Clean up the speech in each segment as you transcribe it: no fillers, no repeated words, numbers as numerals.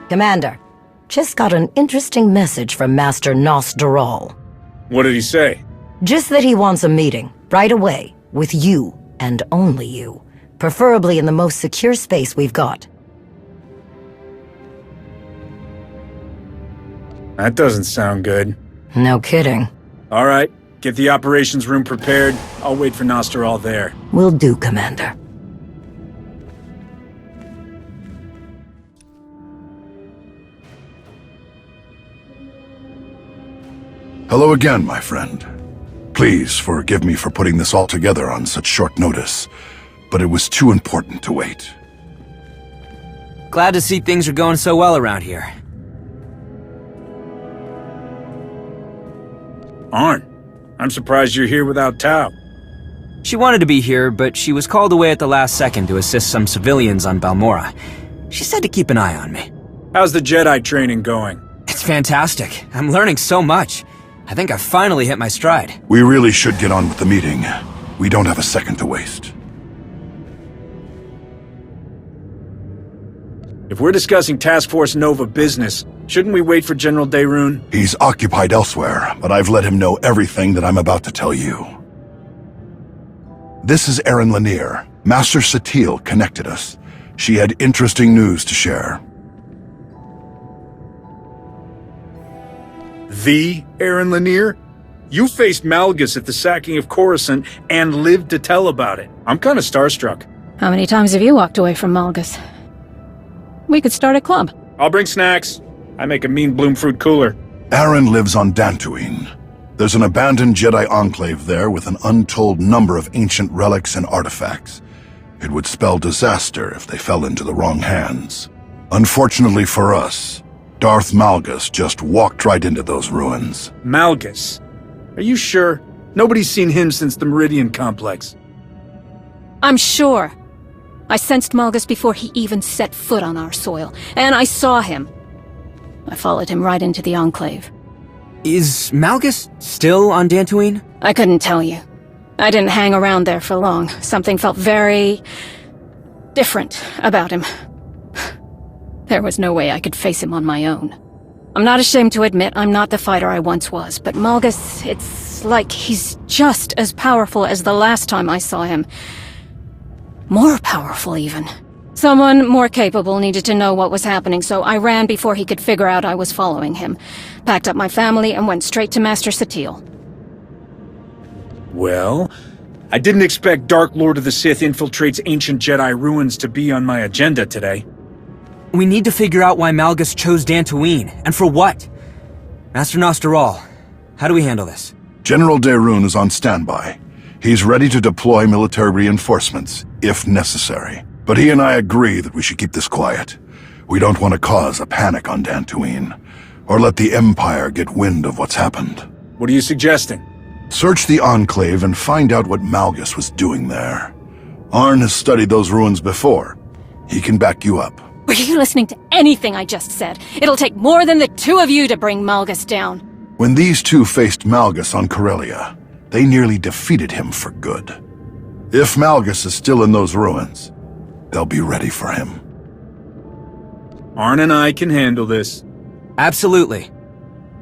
Commander, just got an interesting message from Master SWTOR. What did he say? Just that he wants a meeting, right away, with you, and only you. Preferably in the most secure space we've got. That doesn't sound good. No kidding. All right, get the operations room prepared. I'll wait for SWTOR there. Will do, Commander. Hello again, my friend. Please forgive me for putting this all together on such short notice, but it was too important to wait. Glad to see things are going so well around here. Arn, I'm surprised you're here without Tao. She wanted to be here, but she was called away at the last second to assist some civilians on Balmora. She said to keep an eye on me. How's the Jedi training going? It's fantastic. I'm learning so much. I think I've finally hit my stride. We really should get on with the meeting. We don't have a second to waste. If we're discussing Task Force Nova business, shouldn't we wait for General Daerun? He's occupied elsewhere, but I've let him know everything that I'm about to tell you. This is Erin Lanier. Master SWTOR connected us. She had interesting news to share. The Erin Lanier? You faced Malgus at the sacking of Coruscant and lived to tell about it. I'm kind of starstruck. How many times have you walked away from Malgus? We could start a club. I'll bring snacks. I make a mean bloomfruit cooler. Erin lives on Dantooine. There's an abandoned Jedi enclave there with an untold number of ancient relics and artifacts. It would spell disaster if they fell into the wrong hands. Unfortunately for us, Darth Malgus just walked right into those ruins. Malgus? Are you sure? Nobody's seen him since the Meridian Complex. I'm sure. I sensed Malgus before he even set foot on our soil, and I saw him. I followed him right into the Enclave. Is Malgus still on Dantooine? I couldn't tell you. I didn't hang around there for long. Something felt very different about him. There was no way I could face him on my own. I'm not ashamed to admit I'm not the fighter I once was, but Malgus, it's like he's just as powerful as the last time I saw him. More powerful, even. Someone more capable needed to know what was happening, so I ran before he could figure out I was following him. Packed up my family and went straight to Master SWTOR. Well, I didn't expect Dark Lord of the Sith infiltrates ancient Jedi ruins to be on my agenda today. We need to figure out why Malgus chose Dantooine, and for what. Master SWTOR, how do we handle this? General Daerun is on standby. He's ready to deploy military reinforcements, if necessary. But he and I agree that we should keep this quiet. We don't want to cause a panic on Dantooine, or let the Empire get wind of what's happened. What are you suggesting? Search the Enclave and find out what Malgus was doing there. Arn has studied those ruins before. He can back you up. Were you listening to anything I just said? It'll take more than the two of you to bring Malgus down. When these two faced Malgus on Corellia, they nearly defeated him for good. If Malgus is still in those ruins, they'll be ready for him. Arn and I can handle this. Absolutely.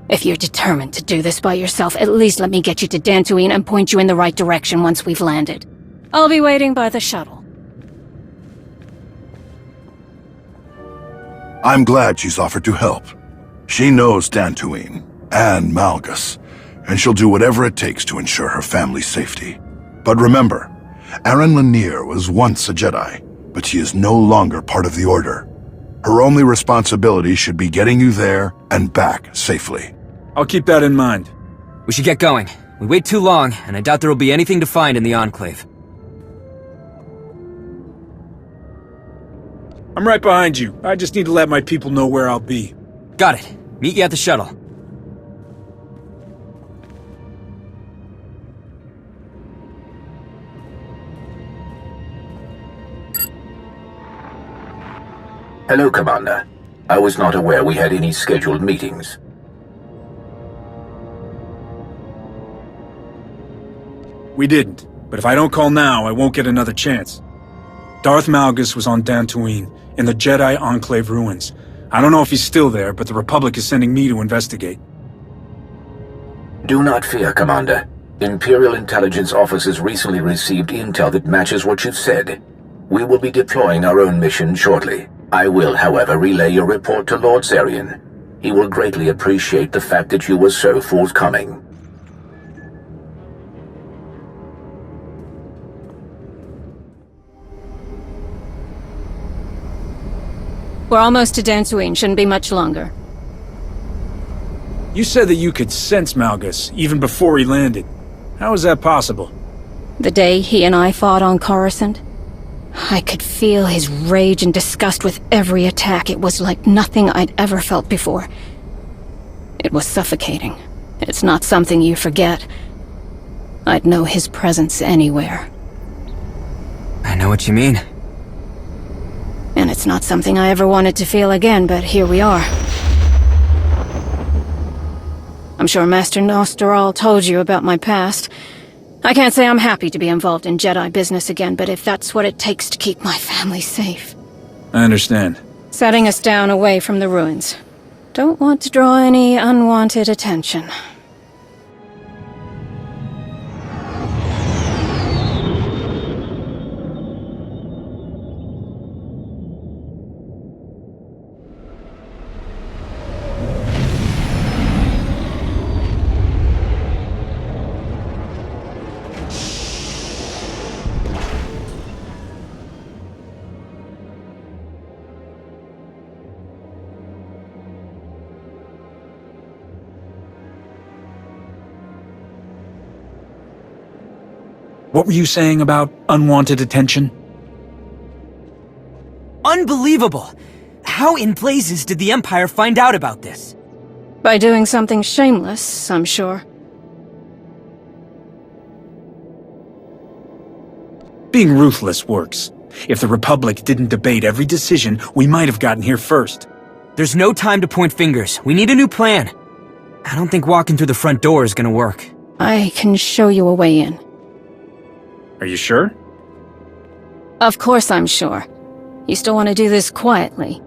If you're determined to do this by yourself, at least let me get you to Dantooine and point you in the right direction once we've landed. I'll be waiting by the shuttle. I'm glad she's offered to help. She knows Dantooine and Malgus, and she'll do whatever it takes to ensure her family's safety. But remember, Erin Lanier was once a Jedi, but she is no longer part of the Order. Her only responsibility should be getting you there and back safely. I'll keep that in mind. We should get going. We wait too long, and I doubt there will be anything to find in the Enclave. I'm right behind you. I just need to let my people know where I'll be. Got it. Meet you at the shuttle. Hello, Commander. I was not aware we had any scheduled meetings. We didn't, but if I don't call now, I won't get another chance. Darth Malgus was on Dantooine, in the Jedi Enclave ruins. I don't know if he's still there, but the Republic is sending me to investigate. Do not fear, Commander. Imperial intelligence officers recently received intel that matches what you've said. We will be deploying our own mission shortly. I will, however, relay your report to Lord Zarian. He will greatly appreciate the fact that you were so forthcoming. We're almost to Dantooine, shouldn't be much longer. You said that you could sense Malgus, even before he landed. How is that possible? The day he and I fought on Coruscant, I could feel his rage and disgust with every attack. It was like nothing I'd ever felt before. It was suffocating. It's not something you forget. I'd know his presence anywhere. I know what you mean. And it's not something I ever wanted to feel again, but here we are. I'm sure Master Nostoral told you about my past. I can't say I'm happy to be involved in Jedi business again, but if that's what it takes to keep my family safe. I understand. Setting us down away from the ruins. Don't want to draw any unwanted attention. What were you saying about unwanted attention? Unbelievable! How in blazes did the Empire find out about this? By doing something shameless, I'm sure. Being ruthless works. If the Republic didn't debate every decision, we might have gotten here first. There's no time to point fingers. We need a new plan. I don't think walking through the front door is gonna work. I can show you a way in. Are you sure? Of course I'm sure. You still want to do this quietly.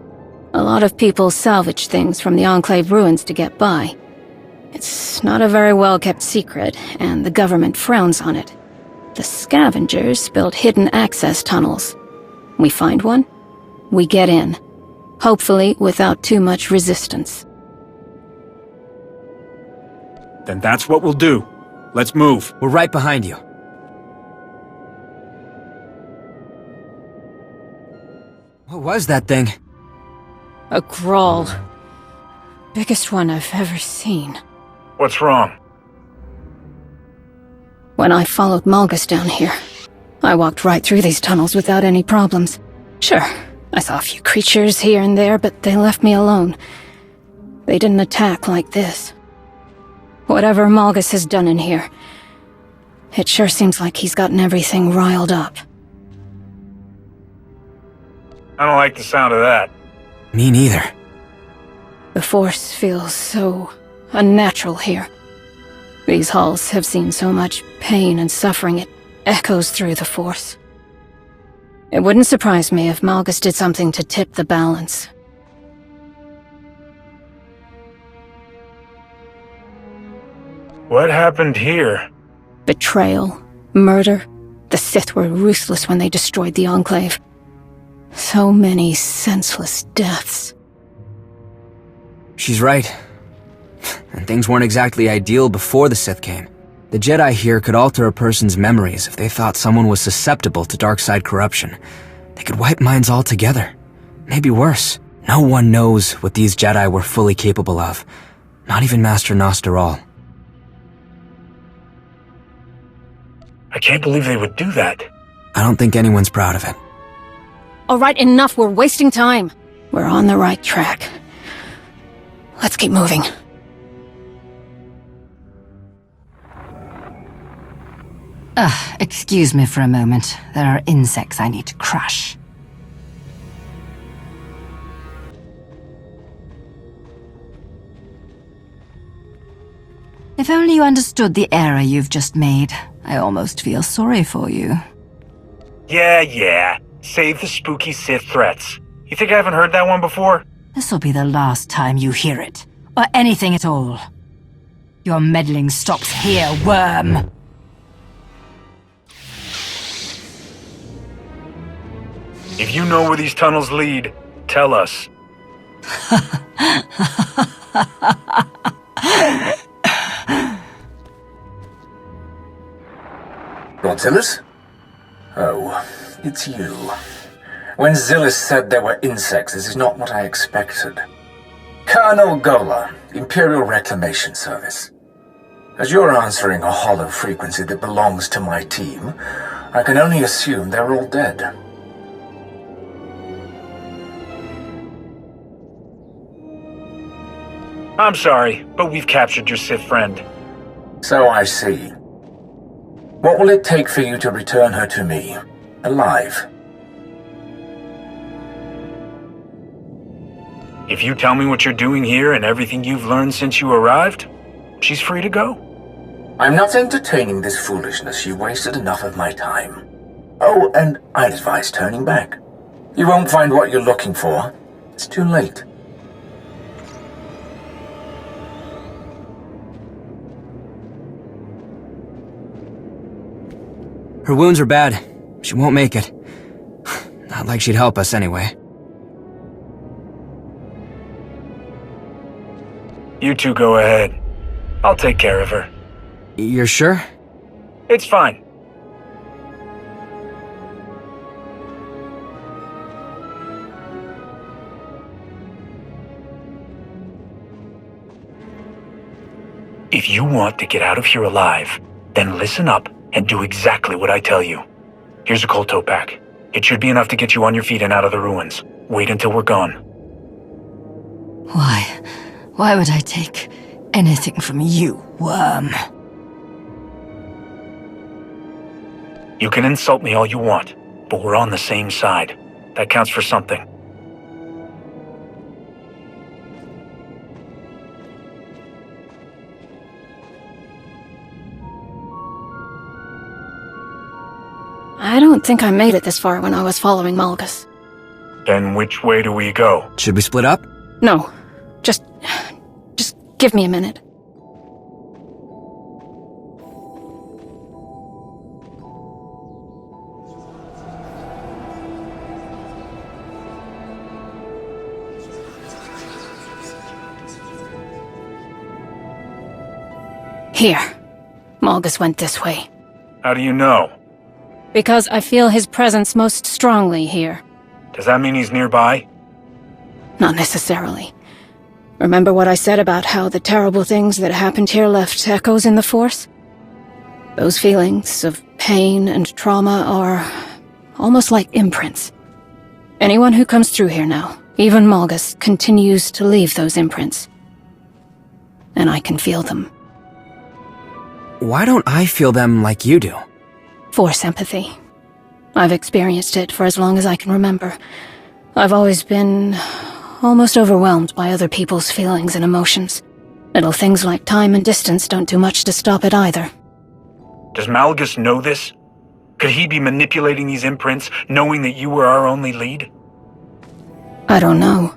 A lot of people salvage things from the Enclave ruins to get by. It's not a very well-kept secret, and the government frowns on it. The scavengers build hidden access tunnels. We find one, we get in. Hopefully without too much resistance. Then that's what we'll do. Let's move. We're right behind you. What was that thing? A Grawl. Biggest one I've ever seen. What's wrong? When I followed Malgus down here, I walked right through these tunnels without any problems. Sure, I saw a few creatures here and there, but they left me alone. They didn't attack like this. Whatever Malgus has done in here, it sure seems like he's gotten everything riled up. I don't like the sound of that. Me neither. The Force feels so unnatural here. These halls have seen so much pain and suffering, it echoes through the Force. It wouldn't surprise me if Malgus did something to tip the balance. What happened here? Betrayal, murder. The Sith were ruthless when they destroyed the Enclave. So many senseless deaths. She's right. And things weren't exactly ideal before the Sith came. The Jedi here could alter a person's memories if they thought someone was susceptible to dark side corruption. They could wipe minds altogether. Maybe worse. No one knows what these Jedi were fully capable of. Not even Master Nostoral. I can't believe they would do that. I don't think anyone's proud of it. Alright, enough, we're wasting time. We're on the right track. Let's keep moving. Excuse me for a moment. There are insects I need to crush. If only you understood the error you've just made. I almost feel sorry for you. Yeah. Save the spooky Sith threats. You think I haven't heard that one before? This'll be the last time you hear it, or anything at all. Your meddling stops here, worm! If you know where these tunnels lead, tell us. Lord Zillus? Oh, it's you. When Zillus said there were insects, this is not what I expected. Colonel Gola, Imperial Reclamation Service. As you're answering a hollow frequency that belongs to my team, I can only assume they're all dead. I'm sorry, but we've captured your Sith friend. So I see. What will it take for you to return her to me, alive? If you tell me what you're doing here and everything you've learned since you arrived, she's free to go. I'm not entertaining this foolishness. You wasted enough of my time. Oh, and I'd advise turning back. You won't find what you're looking for. It's too late. Her wounds are bad. She won't make it. Not like she'd help us anyway. You two go ahead. I'll take care of her. You're sure? It's fine. If you want to get out of here alive, then listen up and do exactly what I tell you. Here's a cold tote pack. It should be enough to get you on your feet and out of the ruins. Wait until we're gone. Why? Why would I take anything from you, worm? You can insult me all you want, but we're on the same side. That counts for something. I don't think I made it this far when I was following Malgus. Then which way do we go? Should we split up? No. Just give me a minute. Here. Malgus went this way. How do you know? Because I feel his presence most strongly here. Does that mean he's nearby? Not necessarily. Remember what I said about how the terrible things that happened here left echoes in the Force? Those feelings of pain and trauma are almost like imprints. Anyone who comes through here now, even Malgus, continues to leave those imprints. And I can feel them. Why don't I feel them like you do? Force empathy. I've experienced it for as long as I can remember. I've always been almost overwhelmed by other people's feelings and emotions. Little things like time and distance don't do much to stop it either. Does Malgus know this? Could he be manipulating these imprints, knowing that you were our only lead? I don't know.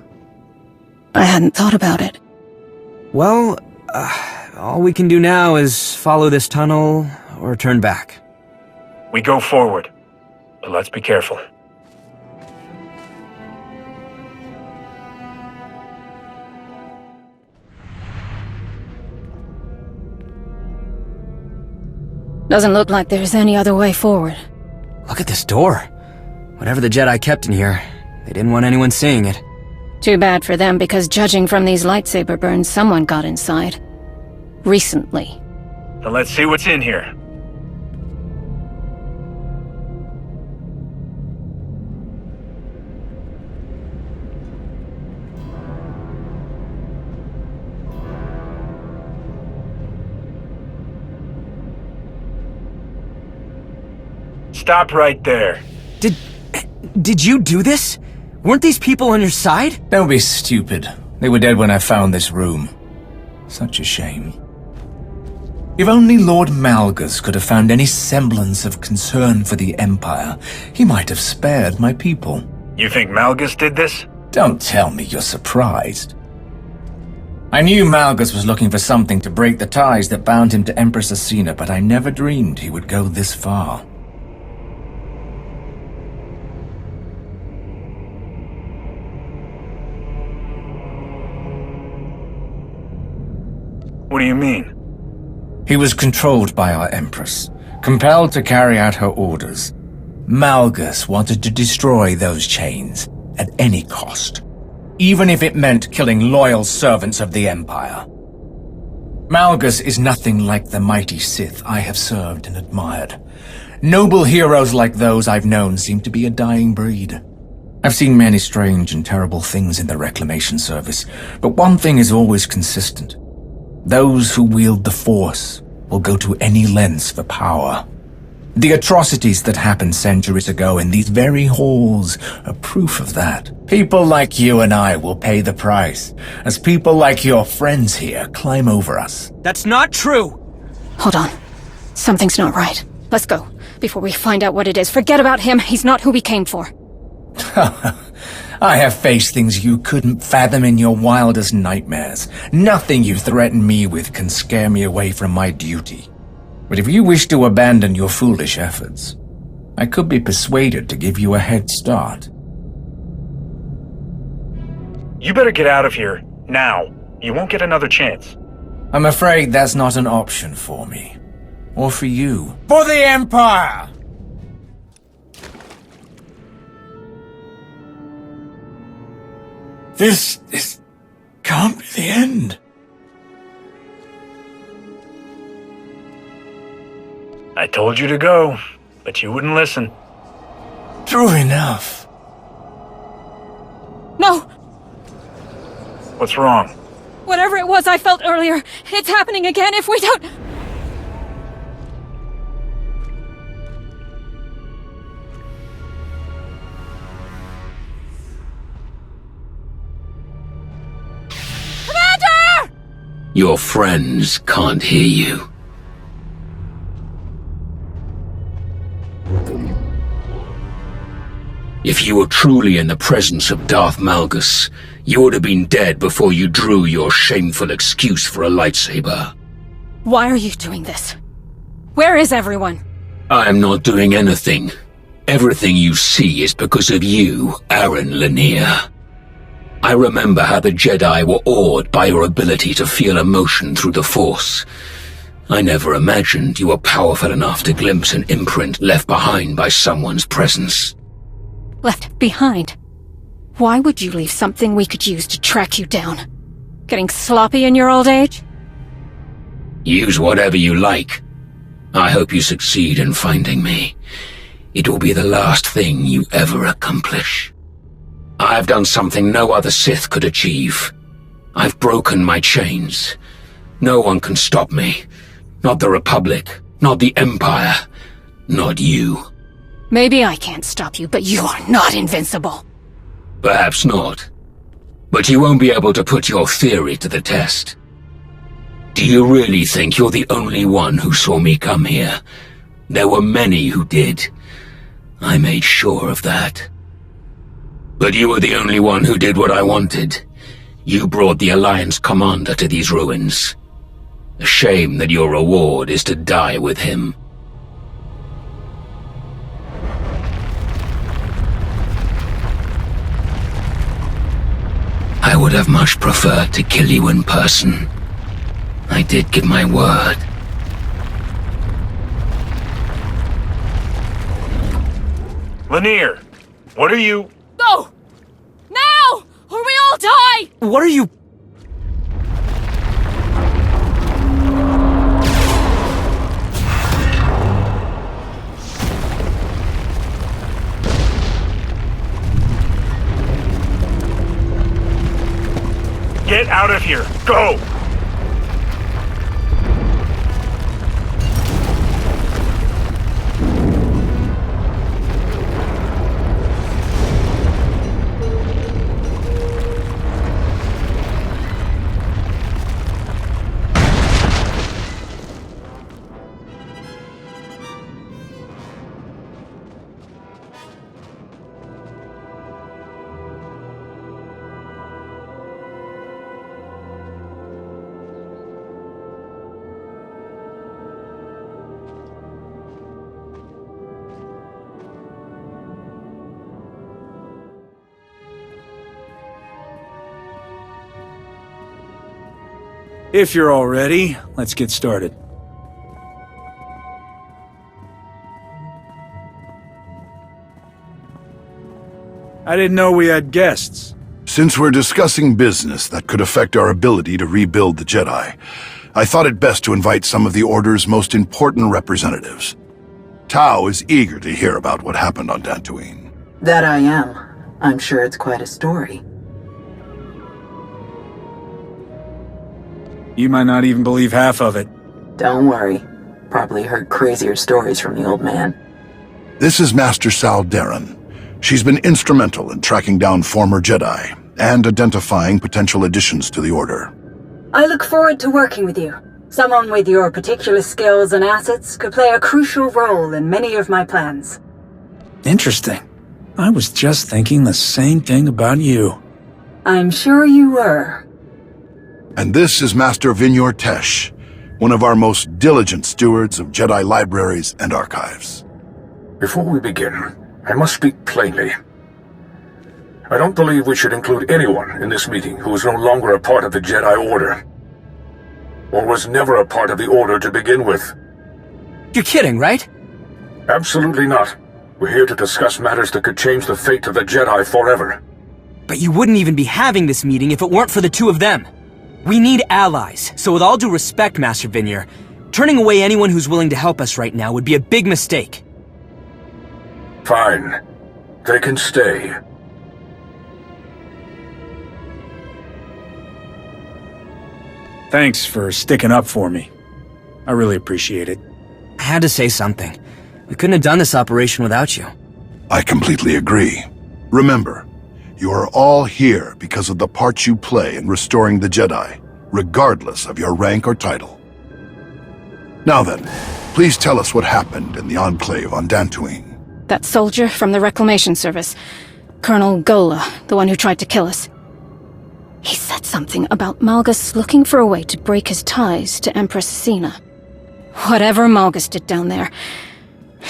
I hadn't thought about it. Well, all we can do now is follow this tunnel or turn back. We go forward, but let's be careful. Doesn't look like there's any other way forward. Look at this door. Whatever the Jedi kept in here, they didn't want anyone seeing it. Too bad for them, because judging from these lightsaber burns, someone got inside. Recently. Then let's see what's in here. Stop right there. Did you do this? Weren't these people on your side? Don't be stupid. They were dead when I found this room. Such a shame. If only Lord Malgus could have found any semblance of concern for the Empire, he might have spared my people. You think Malgus did this? Don't tell me you're surprised. I knew Malgus was looking for something to break the ties that bound him to Empress Asina, but I never dreamed he would go this far. What do you mean? He was controlled by our Empress, compelled to carry out her orders. Malgus wanted to destroy those chains at any cost, even if it meant killing loyal servants of the Empire. Malgus is nothing like the mighty Sith I have served and admired. Noble heroes like those I've known seem to be a dying breed. I've seen many strange and terrible things in the Reclamation Service, but one thing is always consistent. Those who wield the Force will go to any lengths for power. The atrocities that happened centuries ago in these very halls are proof of that. People like you and I will pay the price, as people like your friends here climb over us. That's not true! Hold on. Something's not right. Let's go, before we find out what it is. Forget about him. He's not who we came for. I have faced things you couldn't fathom in your wildest nightmares. Nothing you threaten me with can scare me away from my duty. But if you wish to abandon your foolish efforts, I could be persuaded to give you a head start. You better get out of here, now. You won't get another chance. I'm afraid that's not an option for me. Or for you. For the Empire! This can't be the end. I told you to go, but you wouldn't listen. True enough. No! What's wrong? Whatever it was I felt earlier, it's happening again if we don't... Commander! Your friends can't hear you. If you were truly in the presence of Darth Malgus, you would have been dead before you drew your shameful excuse for a lightsaber. Why are you doing this? Where is everyone? I am not doing anything. Everything you see is because of you, Aaron Lanier. I remember how the Jedi were awed by your ability to feel emotion through the Force. I never imagined you were powerful enough to glimpse an imprint left behind by someone's presence. Left behind? Why would you leave something we could use to track you down? Getting sloppy in your old age? Use whatever you like. I hope you succeed in finding me. It will be the last thing you ever accomplish. I've done something no other Sith could achieve. I've broken my chains. No one can stop me. Not the Republic, not the Empire, not you. Maybe I can't stop you, but you are not invincible. Perhaps not. But you won't be able to put your theory to the test. Do you really think you're the only one who saw me come here? There were many who did. I made sure of that. But you were the only one who did what I wanted. You brought the Alliance commander to these ruins. A shame that your reward is to die with him. I would have much preferred to kill you in person. I did give my word. Lanier, what are you... Go! Now! Or we all die! What are you... Get out of here! Go! If you're all ready, let's get started. I didn't know we had guests. Since we're discussing business that could affect our ability to rebuild the Jedi, I thought it best to invite some of the Order's most important representatives. Tao is eager to hear about what happened on Dantooine. That I am. I'm sure it's quite a story. You might not even believe half of it. Don't worry. Probably heard crazier stories from the old man. This is Master Sal Daren. She's been instrumental in tracking down former Jedi and identifying potential additions to the Order. I look forward to working with you. Someone with your particular skills and assets could play a crucial role in many of my plans. Interesting. I was just thinking the same thing about you. I'm sure you were. And this is Master Vinyor Tesh, one of our most diligent stewards of Jedi libraries and archives. Before we begin, I must speak plainly. I don't believe we should include anyone in this meeting who is no longer a part of the Jedi Order. Or was never a part of the Order to begin with. You're kidding, right? Absolutely not. We're here to discuss matters that could change the fate of the Jedi forever. But you wouldn't even be having this meeting if it weren't for the two of them. We need allies, so with all due respect, Master Vinyor, turning away anyone who's willing to help us right now would be a big mistake. Fine. They can stay. Thanks for sticking up for me. I really appreciate it. I had to say something. We couldn't have done this operation without you. I completely agree. Remember, you are all here because of the part you play in restoring the Jedi, regardless of your rank or title. Now then, please tell us what happened in the Enclave on Dantooine. That soldier from the Reclamation Service, Colonel Gola, the one who tried to kill us. He said something about Malgus looking for a way to break his ties to Empress Sina. Whatever Malgus did down there,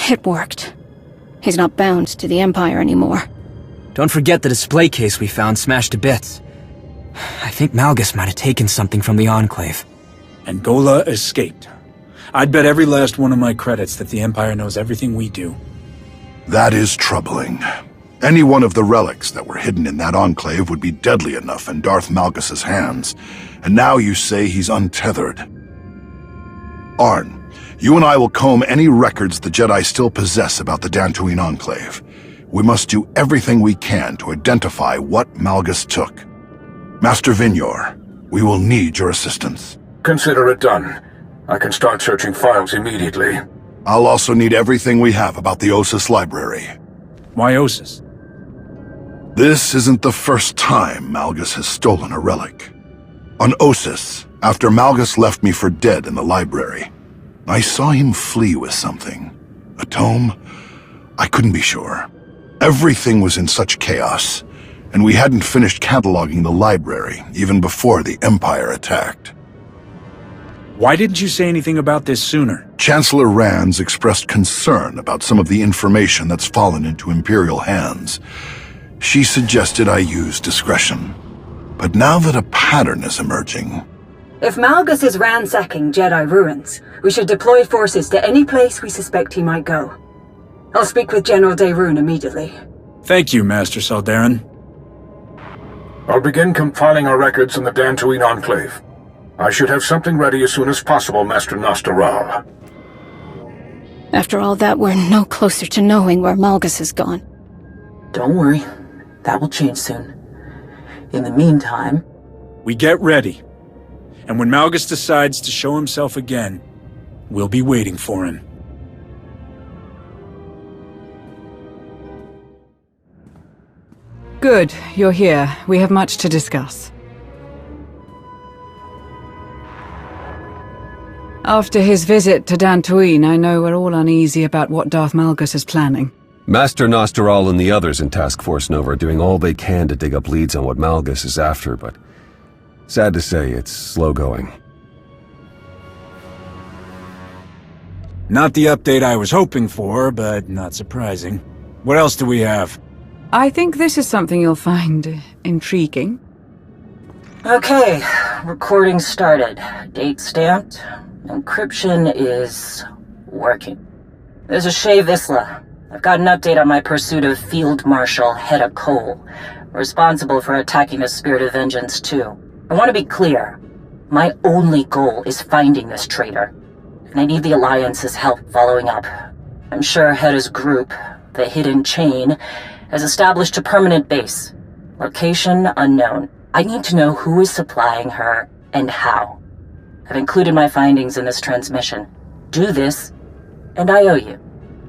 it worked. He's not bound to the Empire anymore. Don't forget the display case we found smashed to bits. I think Malgus might have taken something from the Enclave. And Gola escaped. I'd bet every last one of my credits that the Empire knows everything we do. That is troubling. Any one of the relics that were hidden in that Enclave would be deadly enough in Darth Malgus's hands, and now you say he's untethered. Arn, you and I will comb any records the Jedi still possess about the Dantooine Enclave. We must do everything we can to identify what Malgus took. Master Vinyor, we will need your assistance. Consider it done. I can start searching files immediately. I'll also need everything we have about the Ossus library. Why Ossus? This isn't the first time Malgus has stolen a relic. On Ossus, after Malgus left me for dead in the library, I saw him flee with something. A tome? I couldn't be sure. Everything was in such chaos, and we hadn't finished cataloging the library even before the Empire attacked. Why didn't you say anything about this sooner? Chancellor Rands expressed concern about some of the information that's fallen into Imperial hands. She suggested I use discretion. But now that a pattern is emerging... If Malgus is ransacking Jedi ruins, we should deploy forces to any place we suspect he might go. I'll speak with General Daerun immediately. Thank you, Master Saldarin. I'll begin compiling our records in the Dantooine Enclave. I should have something ready as soon as possible, Master Nostoral. After all that, we're no closer to knowing where Malgus has gone. Don't worry. That will change soon. In the meantime... We get ready. And when Malgus decides to show himself again, we'll be waiting for him. Good, you're here. We have much to discuss. After his visit to Dantooine, I know we're all uneasy about what Darth Malgus is planning. Master Nostoral and the others in Task Force Nova are doing all they can to dig up leads on what Malgus is after, but sad to say, it's slow going. Not the update I was hoping for, but not surprising. What else do we have? I think this is something you'll find intriguing. Okay, recording started. Date stamped. Encryption is working. This is Shay Visla. I've got an update on my pursuit of Field Marshal Hedda Cole, responsible for attacking the Spirit of Vengeance too. I want to be clear. My only goal is finding this traitor, and I need the Alliance's help following up. I'm sure Hedda's group, the Hidden Chain, has established a permanent base. Location unknown. I need to know who is supplying her and how. I've included my findings in this transmission. Do this, and I owe you.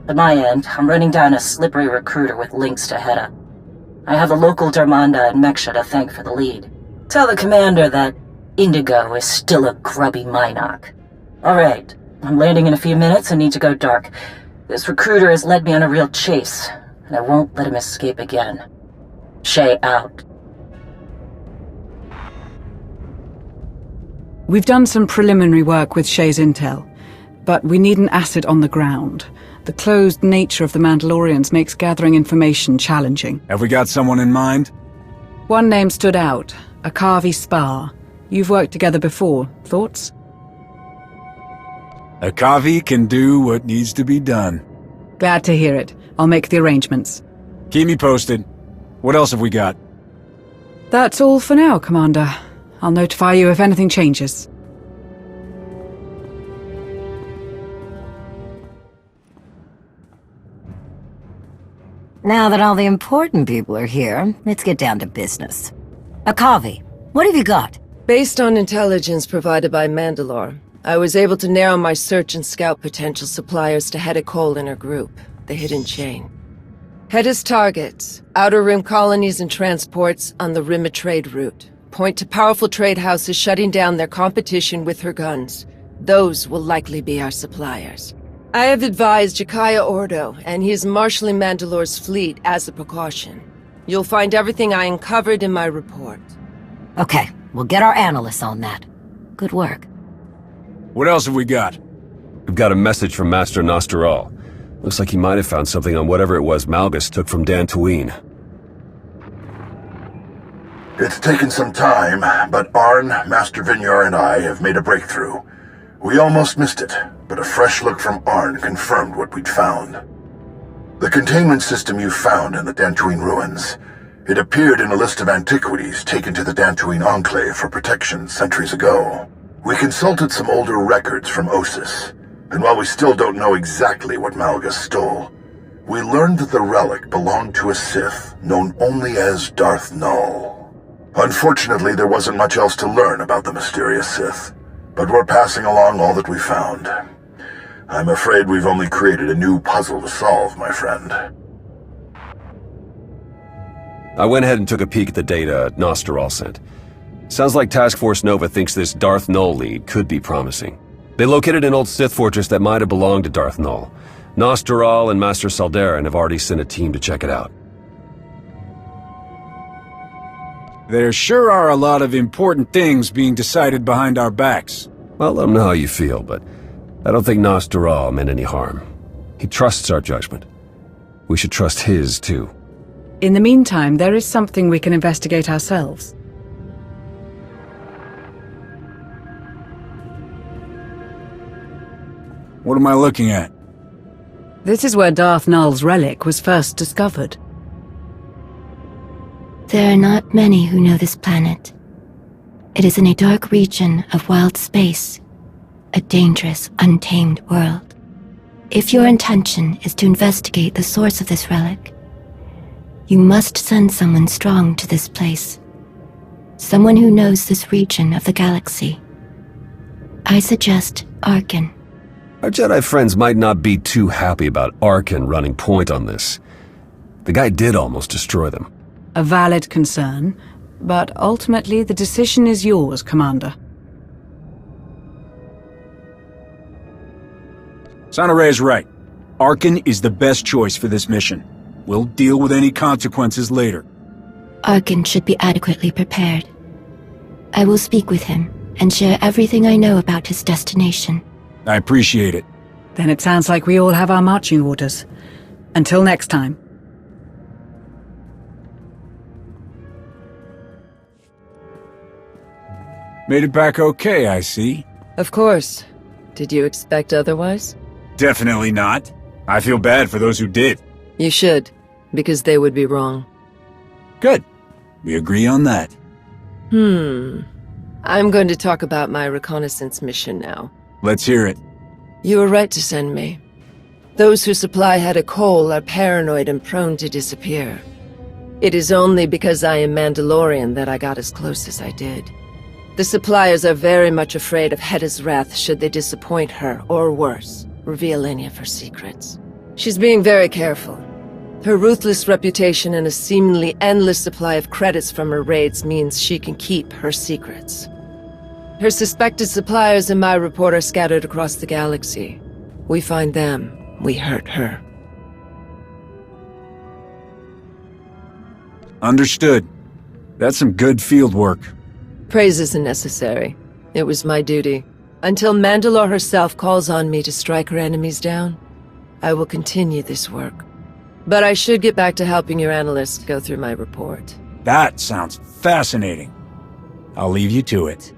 At my end, I'm running down a slippery recruiter with links to Hedda. I have the local Darmanda and Meksha to thank for the lead. Tell the commander that Indigo is still a grubby Minoc. Alright, I'm landing in a few minutes and need to go dark. This recruiter has led me on a real chase, and I won't let him escape again. Shay out. We've done some preliminary work with Shay's intel, but we need an asset on the ground. The closed nature of the Mandalorians makes gathering information challenging. Have we got someone in mind? One name stood out, Akavi Spar. You've worked together before. Thoughts? Akavi can do what needs to be done. Glad to hear it. I'll make the arrangements. Keep me posted. What else have we got? That's all for now, Commander. I'll notify you if anything changes. Now that all the important people are here, let's get down to business. Akavi, what have you got? Based on intelligence provided by Mandalore, I was able to narrow my search and scout potential suppliers to Hedda Cole and her group, the Hidden Chain. Hedda's targets, Outer Rim colonies and transports on the Rim of Trade route, point to powerful trade houses shutting down their competition with her guns. Those will likely be our suppliers. I have advised Jakaya Ordo, and he is marshalling Mandalore's fleet as a precaution. You'll find everything I uncovered in my report. Okay, we'll get our analysts on that. Good work. What else have we got? We've got a message from Master Nostoral. Looks like he might have found something on whatever it was Malgus took from Dantooine. It's taken some time, but Arn, Master Vinyar, and I have made a breakthrough. We almost missed it, but a fresh look from Arn confirmed what we'd found. The containment system you found in the Dantooine ruins. It appeared in a list of antiquities taken to the Dantooine enclave for protection centuries ago. We consulted some older records from Osis, and while we still don't know exactly what Malgus stole, we learned that the relic belonged to a Sith known only as Darth Null. Unfortunately, there wasn't much else to learn about the mysterious Sith, but we're passing along all that we found. I'm afraid we've only created a new puzzle to solve, my friend. I went ahead and took a peek at the data Nostoral sent. Sounds like Task Force Nova thinks this Darth Null lead could be promising. They located an old Sith fortress that might have belonged to Darth Null. Nostoral and Master Saldarin have already sent a team to check it out. There sure are a lot of important things being decided behind our backs. Well, let them know how you feel, but I don't think Nostoral meant any harm. He trusts our judgment. We should trust his, too. In the meantime, there is something we can investigate ourselves. What am I looking at? This is where Darth Null's relic was first discovered. There are not many who know this planet. It is in a dark region of wild space, a dangerous, untamed world. If your intention is to investigate the source of this relic, you must send someone strong to this place. Someone who knows this region of the galaxy. I suggest Arkin. Our Jedi friends might not be too happy about Arkin running point on this. The guy did almost destroy them. A valid concern, but ultimately the decision is yours, Commander. Sonare is right. Arkin is the best choice for this mission. We'll deal with any consequences later. Arkin should be adequately prepared. I will speak with him and share everything I know about his destination. I appreciate it. Then it sounds like we all have our marching orders. Until next time. Made it back okay, I see. Of course. Did you expect otherwise? Definitely not. I feel bad for those who did. You should, because they would be wrong. Good. We agree on that. I'm going to talk about my reconnaissance mission now. Let's hear it. You were right to send me. Those who supply Hedda Cole are paranoid and prone to disappear. It is only because I am Mandalorian that I got as close as I did. The suppliers are very much afraid of Hedda's wrath should they disappoint her, or worse, reveal any of her secrets. She's being very careful. Her ruthless reputation and a seemingly endless supply of credits from her raids means she can keep her secrets. Her suspected suppliers in my report are scattered across the galaxy. We find them, we hurt her. Understood. That's some good field work. Praise isn't necessary. It was my duty. Until Mandalore herself calls on me to strike her enemies down, I will continue this work. But I should get back to helping your analysts go through my report. That sounds fascinating. I'll leave you to it.